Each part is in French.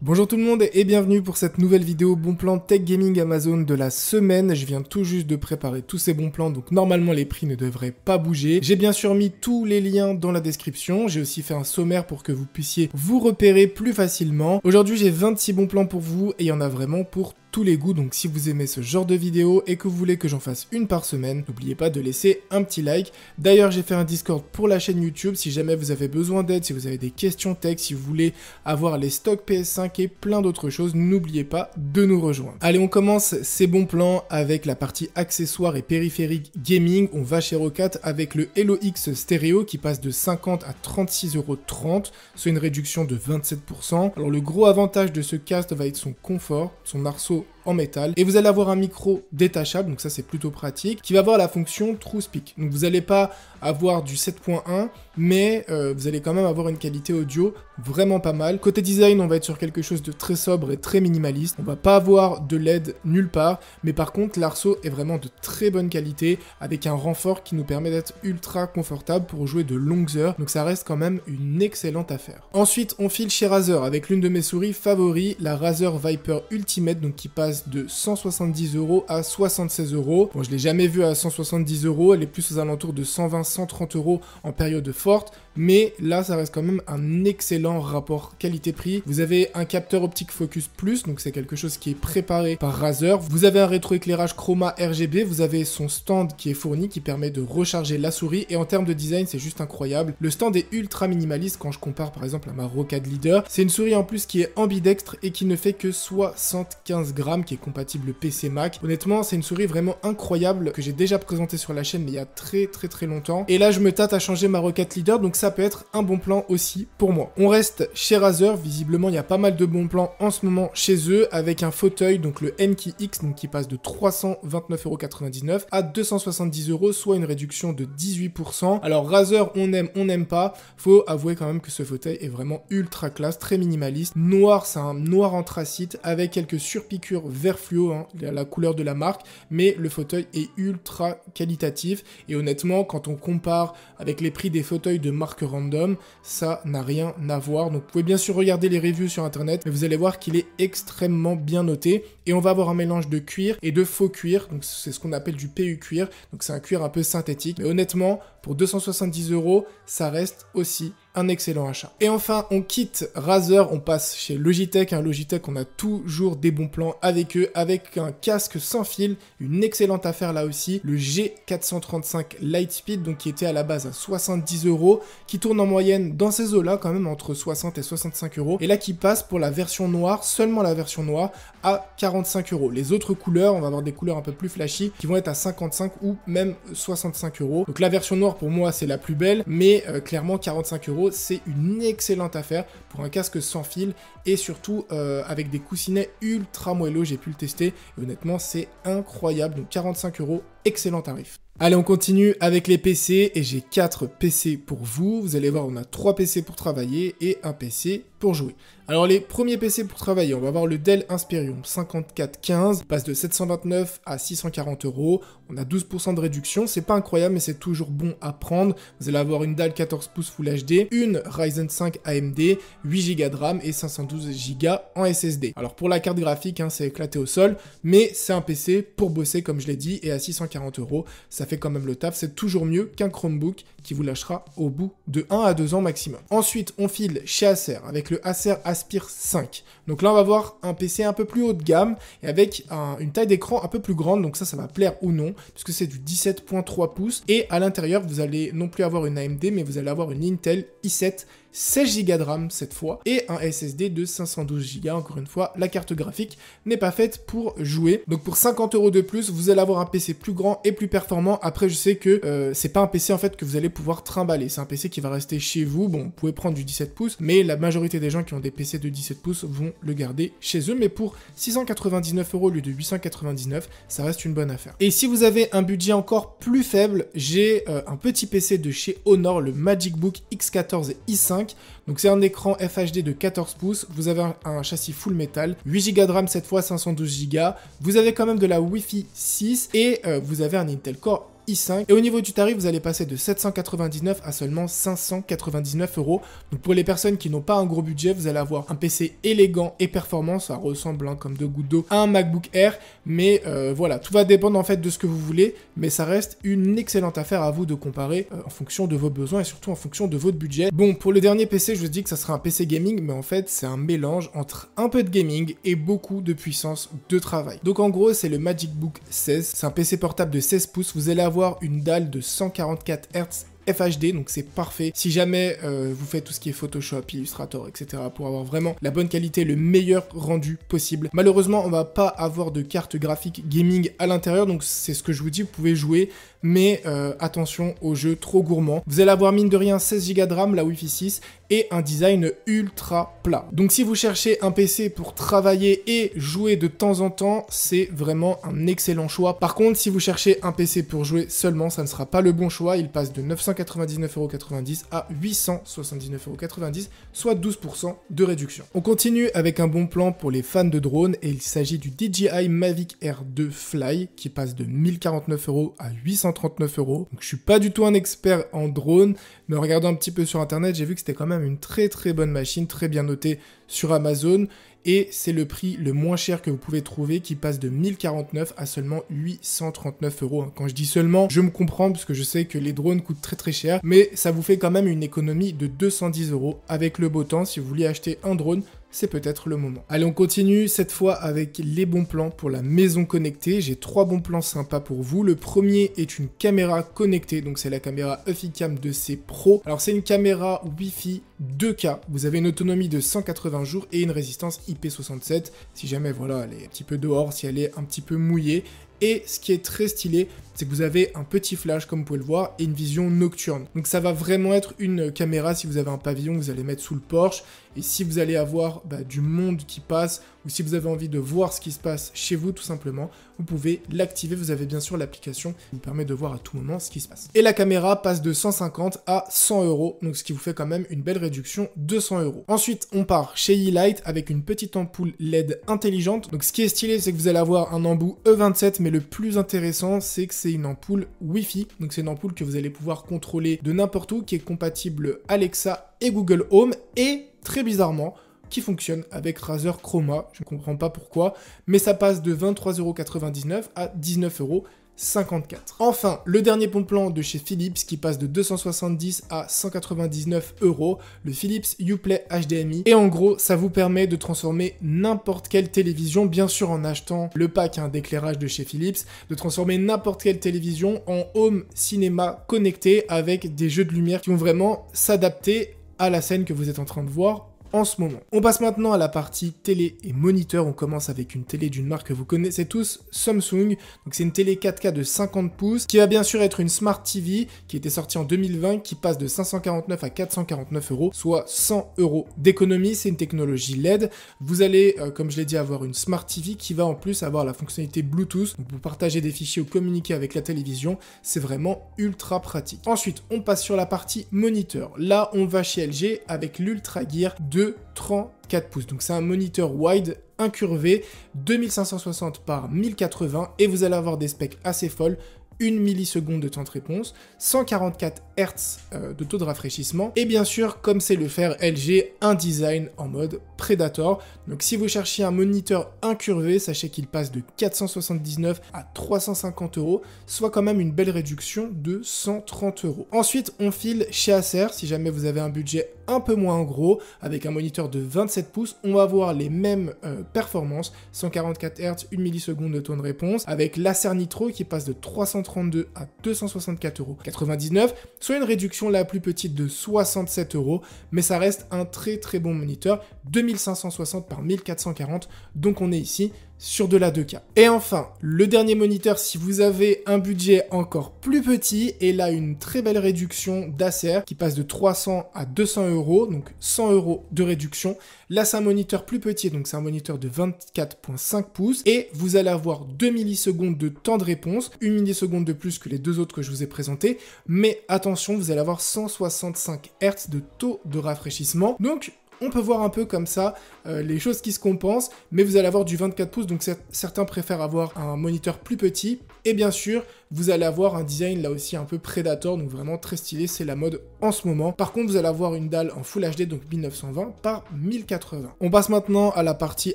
Bonjour tout le monde et bienvenue pour cette nouvelle vidéo bon plan Tech Gaming Amazon de la semaine. Je viens tout juste de préparer tous ces bons plans, donc normalement les prix ne devraient pas bouger. J'ai bien sûr mis tous les liens dans la description. J'ai aussi fait un sommaire pour que vous puissiez vous repérer plus facilement. Aujourd'hui j'ai 26 bons plans pour vous et il y en a vraiment pour tous les goûts, donc si vous aimez ce genre de vidéo et que vous voulez que j'en fasse une par semaine, n'oubliez pas de laisser un petit like. D'ailleurs j'ai fait un Discord pour la chaîne YouTube, si jamais vous avez besoin d'aide, si vous avez des questions tech, si vous voulez avoir les stocks PS5 et plein d'autres choses, n'oubliez pas de nous rejoindre. Allez, on commence ces bons plans avec la partie accessoires et périphériques gaming. On va chez Roccat avec le Hello X stéréo qui passe de 50 à 36,30 €, soit une réduction de 27%. Alors le gros avantage de ce casque va être son confort, son arceau en métal, et vous allez avoir un micro détachable, donc ça c'est plutôt pratique, qui va avoir la fonction True Speak. Donc vous n'allez pas avoir du 7.1, mais vous allez quand même avoir une qualité audio vraiment pas mal. Côté design, on va être sur quelque chose de très sobre et très minimaliste. On va pas avoir de LED nulle part, mais par contre l'arceau est vraiment de très bonne qualité, avec un renfort qui nous permet d'être ultra confortable pour jouer de longues heures, donc ça reste quand même une excellente affaire. Ensuite, on file chez Razer avec l'une de mes souris favoris, la Razer Viper Ultimate, donc qui passe de 170 € à 76 €. Bon, je l'ai jamais vue à 170 €, elle est plus aux alentours de 120-130 € en période forte, mais là ça reste quand même un excellent rapport qualité-prix. Vous avez un capteur optique Focus Plus, donc c'est quelque chose qui est préparé par Razer. Vous avez un rétroéclairage chroma RGB, vous avez son stand qui est fourni, qui permet de recharger la souris, et en termes de design c'est juste incroyable. Le stand est ultra minimaliste quand je compare par exemple à ma Roccat Leader. C'est une souris en plus qui est ambidextre et qui ne fait que 75 grammes, qui est compatible PC Mac. Honnêtement, c'est une souris vraiment incroyable que j'ai déjà présentée sur la chaîne mais il y a très longtemps. Et là, je me tâte à changer ma Roccat Leader, donc ça peut être un bon plan aussi pour moi. On reste chez Razer, visiblement il y a pas mal de bons plans en ce moment chez eux, avec un fauteuil, donc le Enki X, donc qui passe de 329,99 € à 270 €, soit une réduction de 18%. Alors Razer, on aime, on n'aime pas. Faut avouer quand même que ce fauteuil est vraiment ultra classe, très minimaliste. Noir, c'est un noir anthracite avec quelques surpiqûres vert fluo, hein, la couleur de la marque, mais le fauteuil est ultra qualitatif et honnêtement quand on compare avec les prix des fauteuils de marque random, ça n'a rien à voir. Donc vous pouvez bien sûr regarder les reviews sur internet, mais vous allez voir qu'il est extrêmement bien noté, et on va avoir un mélange de cuir et de faux cuir, donc c'est ce qu'on appelle du PU cuir, donc c'est un cuir un peu synthétique, mais honnêtement pour 270 €, ça reste aussi un excellent achat. Et enfin, on quitte Razer, on passe chez Logitech. Logitech, on a toujours des bons plans avec eux, avec un casque sans fil, une excellente affaire là aussi, le G435 Lightspeed, donc qui était à la base à 70 €, qui tourne en moyenne dans ces eaux-là, quand même entre 60 et 65 €, et là qui passe pour la version noire, seulement la version noire, à 45 €. Les autres couleurs, on va avoir des couleurs un peu plus flashy, qui vont être à 55 ou même 65 €. Donc la version noire, pour moi, c'est la plus belle, mais clairement, 45 €, c'est une excellente affaire pour un casque sans fil et surtout avec des coussinets ultra moelleux. J'ai pu le tester et honnêtement c'est incroyable. Donc 45 €, excellent tarif. Allez, on continue avec les PC et j'ai 4 PC pour vous. Vous allez voir, on a 3 PC pour travailler et un PC pour jouer. Alors les premiers PC pour travailler, on va avoir le Dell Inspiron 5415, passe de 729 à 640 €. On a 12% de réduction, c'est pas incroyable mais c'est toujours bon à prendre. Vous allez avoir une dalle 14 pouces Full HD, une Ryzen 5 AMD, 8 Go de RAM et 512 Go en SSD. Alors pour la carte graphique, hein, c'est éclaté au sol, mais c'est un PC pour bosser comme je l'ai dit, et à 640 €, ça fait quand même le taf. C'est toujours mieux qu'un Chromebook qui vous lâchera au bout de 1 à 2 ans maximum. Ensuite, on file chez Acer avec le Acer Aspire 5. Donc là, on va voir un PC un peu plus haut de gamme et avec une taille d'écran un peu plus grande. Donc ça va plaire ou non, puisque c'est du 17,3 pouces. Et à l'intérieur, vous allez non plus avoir une AMD, mais vous allez avoir une Intel i7 16 Go de RAM cette fois, et un SSD de 512 Go. Encore une fois, la carte graphique n'est pas faite pour jouer. Donc pour 50 € de plus, vous allez avoir un PC plus grand et plus performant. Après, je sais que c'est pas un PC en fait que vous allez pouvoir trimballer. C'est un PC qui va rester chez vous. Bon, vous pouvez prendre du 17 pouces, mais la majorité des gens qui ont des PC de 17 pouces vont le garder chez eux. Mais pour 699 € au lieu de 899, ça reste une bonne affaire. Et si vous avez un budget encore plus faible, j'ai un petit PC de chez Honor, le MagicBook X14 i5. Donc c'est un écran FHD de 14 pouces, vous avez un châssis full métal, 8 Go de RAM cette fois, 512 Go, vous avez quand même de la Wi-Fi 6 et vous avez un Intel Core i5. Et au niveau du tarif, vous allez passer de 799 à seulement 599 €. Donc pour les personnes qui n'ont pas un gros budget, vous allez avoir un PC élégant et performant. Ça ressemble comme deux gouttes d'eau à un MacBook Air. Mais voilà, tout va dépendre en fait de ce que vous voulez. Mais ça reste une excellente affaire à vous de comparer en fonction de vos besoins et surtout en fonction de votre budget. Bon, pour le dernier PC, je vous dis que ça sera un PC gaming, mais en fait, c'est un mélange entre un peu de gaming et beaucoup de puissance de travail. Donc en gros, c'est le MagicBook 16. C'est un PC portable de 16 pouces. Vous allez avoir une dalle de 144 Hz FHD, donc c'est parfait. Si jamais vous faites tout ce qui est Photoshop, Illustrator, etc. pour avoir vraiment la bonne qualité, le meilleur rendu possible. Malheureusement, on va pas avoir de carte graphique gaming à l'intérieur, donc c'est ce que je vous dis, vous pouvez jouer, mais attention aux jeux trop gourmands. Vous allez avoir mine de rien 16 Go de RAM, la Wi-Fi 6, et un design ultra plat. Donc si vous cherchez un PC pour travailler et jouer de temps en temps, c'est vraiment un excellent choix. Par contre, si vous cherchez un PC pour jouer seulement, ça ne sera pas le bon choix. Il passe de 999,90 € à 879,90 €, soit 12% de réduction. On continue avec un bon plan pour les fans de drones, et il s'agit du DJI Mavic Air 2 Fly, qui passe de 1049 € à 839 €. Donc je suis pas du tout un expert en drone, mais en regardant un petit peu sur internet, j'ai vu que c'était quand même une très bonne machine, très bien notée sur Amazon, et c'est le prix le moins cher que vous pouvez trouver, qui passe de 1049 à seulement 839 €. Quand je dis seulement, je me comprends parce que je sais que les drones coûtent très cher, mais ça vous fait quand même une économie de 210 € avec le beau temps. Si vous vouliez acheter un drone, c'est peut-être le moment. Allez, on continue cette fois avec les bons plans pour la maison connectée. J'ai 3 bons plans sympas pour vous. Le premier est une caméra connectée, donc c'est la caméra Uficam 2C Pro. Alors c'est une caméra Wi-Fi 2K. Vous avez une autonomie de 180 jours et une résistance IP67. Si jamais voilà, elle est un petit peu dehors, si elle est un petit peu mouillée. Et ce qui est très stylé, c'est que vous avez un petit flash, comme vous pouvez le voir, et une vision nocturne. Donc ça va vraiment être une caméra, si vous avez un pavillon, vous allez mettre sous le porche. Et si vous allez avoir du monde qui passe, ou si vous avez envie de voir ce qui se passe chez vous, tout simplement, vous pouvez l'activer. Vous avez bien sûr l'application qui vous permet de voir à tout moment ce qui se passe. Et la caméra passe de 150 à 100 €, donc ce qui vous fait quand même une belle réduction de 100 €. Ensuite, on part chez Yeelight avec une petite ampoule LED intelligente. Donc ce qui est stylé, c'est que vous allez avoir un embout E27, mais le plus intéressant, c'est que c'est une ampoule Wi-Fi. Donc c'est une ampoule que vous allez pouvoir contrôler de n'importe où, qui est compatible Alexa et Google Home, et très bizarrement, qui fonctionne avec Razer Chroma. Je ne comprends pas pourquoi, mais ça passe de 23,99 € à 19,54 €. Enfin, le dernier bon plan de chez Philips, qui passe de 270 à 199 €, le Philips Uplay HDMI. Et en gros, ça vous permet de transformer n'importe quelle télévision, bien sûr en achetant le pack d'éclairage de chez Philips, de transformer n'importe quelle télévision en home cinéma connecté avec des jeux de lumière qui vont vraiment s'adapter à la scène que vous êtes en train de voir en ce moment. On passe maintenant à la partie télé et moniteur. On commence avec une télé d'une marque que vous connaissez tous, Samsung. Donc c'est une télé 4K de 50 pouces qui va bien sûr être une Smart TV qui était sortie en 2020, qui passe de 549 à 449 €, soit 100 € d'économie. C'est une technologie LED. Vous allez, comme je l'ai dit, avoir une Smart TV qui va en plus avoir la fonctionnalité Bluetooth. Donc vous partagez des fichiers ou communiquez avec la télévision. C'est vraiment ultra pratique. Ensuite, on passe sur la partie moniteur. Là, on va chez LG avec l'Ultra Gear de 34 pouces. Donc c'est un moniteur wide incurvé, 2560 par 1080, et vous allez avoir des specs assez folles. 1 milliseconde de temps de réponse, 144 Hz de taux de rafraîchissement, et bien sûr, comme c'est le faire LG, un design en mode Predator. Donc si vous cherchez un moniteur incurvé, sachez qu'il passe de 479 à 350 €, soit quand même une belle réduction de 130 €. Ensuite, on file chez Acer, si jamais vous avez un budget un peu moins gros, avec un moniteur de 27 pouces, on va avoir les mêmes performances, 144 Hz, 1 milliseconde de temps de réponse, avec l'Acer Nitro qui passe de 332 à 264,99 €, soit une réduction la plus petite de 67 €, mais ça reste un très bon moniteur, 2560 par 1440, donc on est ici sur de la 2K. Et enfin, le dernier moniteur, si vous avez un budget encore plus petit, et là une très belle réduction d'Acer qui passe de 300 à 200 €, donc 100 € de réduction. Là c'est un moniteur plus petit, donc c'est un moniteur de 24,5 pouces, et vous allez avoir 2 millisecondes de temps de réponse, 1 milliseconde de plus que les deux autres que je vous ai présentés, mais attention, vous allez avoir 165 Hz de taux de rafraîchissement, donc On peut voir un peu comme ça les choses qui se compensent, mais vous allez avoir du 24 pouces, donc certains préfèrent avoir un moniteur plus petit. Et bien sûr, vous allez avoir un design là aussi un peu Predator, donc vraiment très stylé, c'est la mode en ce moment. Par contre, vous allez avoir une dalle en Full HD, donc 1920 par 1080. On passe maintenant à la partie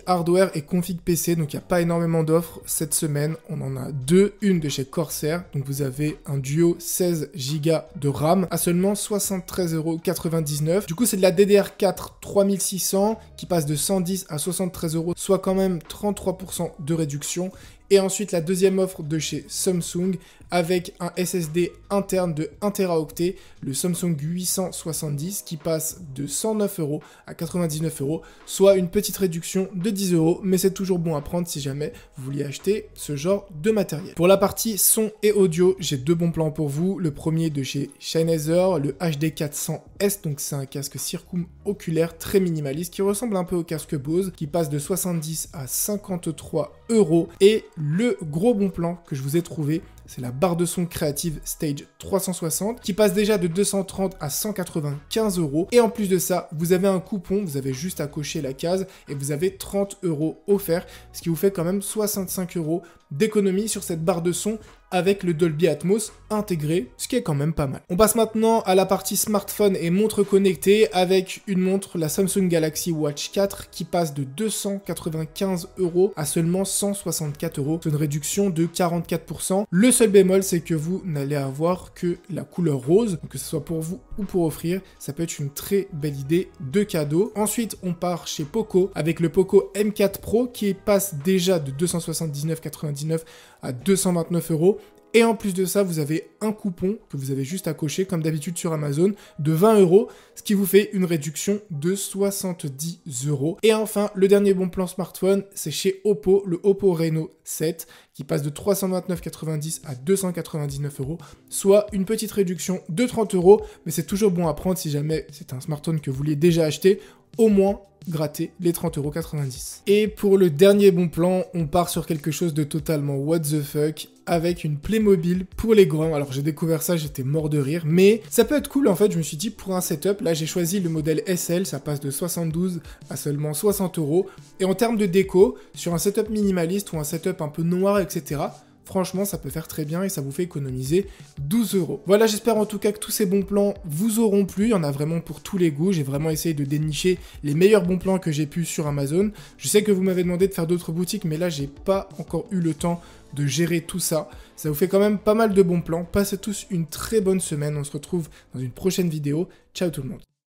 hardware et config PC, donc il n'y a pas énormément d'offres cette semaine. On en a deux, une de chez Corsair, donc vous avez un duo 16 Go de RAM à seulement 73,99 €. Du coup, c'est de la DDR4 3600 qui passe de 110 à 73 €, soit quand même 33% de réduction. Et ensuite, la deuxième offre de chez Samsung avec un SSD interne de 1 Teraoctet, le Samsung 870 qui passe de 109 € à 99 €, soit une petite réduction de 10 €, mais c'est toujours bon à prendre si jamais vous vouliez acheter ce genre de matériel. Pour la partie son et audio, j'ai deux bons plans pour vous. Le premier de chez Sennheiser, le HD400S, donc c'est un casque circumoculaire très minimaliste qui ressemble un peu au casque Bose, qui passe de 70 à 53 €. Et le gros bon plan que je vous ai trouvé, c'est la barre de son Creative Stage 360 qui passe déjà de 230 à 195 €. Et en plus de ça, vous avez un coupon, vous avez juste à cocher la case et vous avez 30 € offerts, ce qui vous fait quand même 65 € d'économie sur cette barre de son avec le Dolby Atmos intégré, ce qui est quand même pas mal. On passe maintenant à la partie smartphone et montre connectée avec une montre, la Samsung Galaxy Watch 4, qui passe de 295 € à seulement 164 €. C'est une réduction de 44%. Le seul bémol, c'est que vous n'allez avoir que la couleur rose, donc que ce soit pour vous ou pour offrir, ça peut être une très belle idée de cadeau. Ensuite, on part chez Poco avec le Poco M4 Pro qui passe déjà de 279,99 € à 229 €. Et en plus de ça, vous avez un coupon que vous avez juste à cocher, comme d'habitude sur Amazon, de 20 €, ce qui vous fait une réduction de 70 €. Et enfin, le dernier bon plan smartphone, c'est chez Oppo, le Oppo Reno 7, qui passe de 329,90 € à 299 €, soit une petite réduction de 30 €, mais c'est toujours bon à prendre si jamais c'est un smartphone que vous vouliez déjà acheter, au moins gratter les 30,90 €. Et pour le dernier bon plan, on part sur quelque chose de totalement what the fuck, avec une Playmobil pour les grands. Alors j'ai découvert ça, j'étais mort de rire, mais ça peut être cool en fait. Je me suis dit pour un setup, là j'ai choisi le modèle SL, ça passe de 72 à seulement 60 €. Et en termes de déco, sur un setup minimaliste ou un setup un peu noir, etc., franchement, ça peut faire très bien et ça vous fait économiser 12 €. Voilà, j'espère en tout cas que tous ces bons plans vous auront plu. Il y en a vraiment pour tous les goûts. J'ai vraiment essayé de dénicher les meilleurs bons plans que j'ai pu sur Amazon. Je sais que vous m'avez demandé de faire d'autres boutiques, mais là, j'ai pas encore eu le temps de gérer tout ça. Ça vous fait quand même pas mal de bons plans. Passez tous une très bonne semaine. On se retrouve dans une prochaine vidéo. Ciao tout le monde.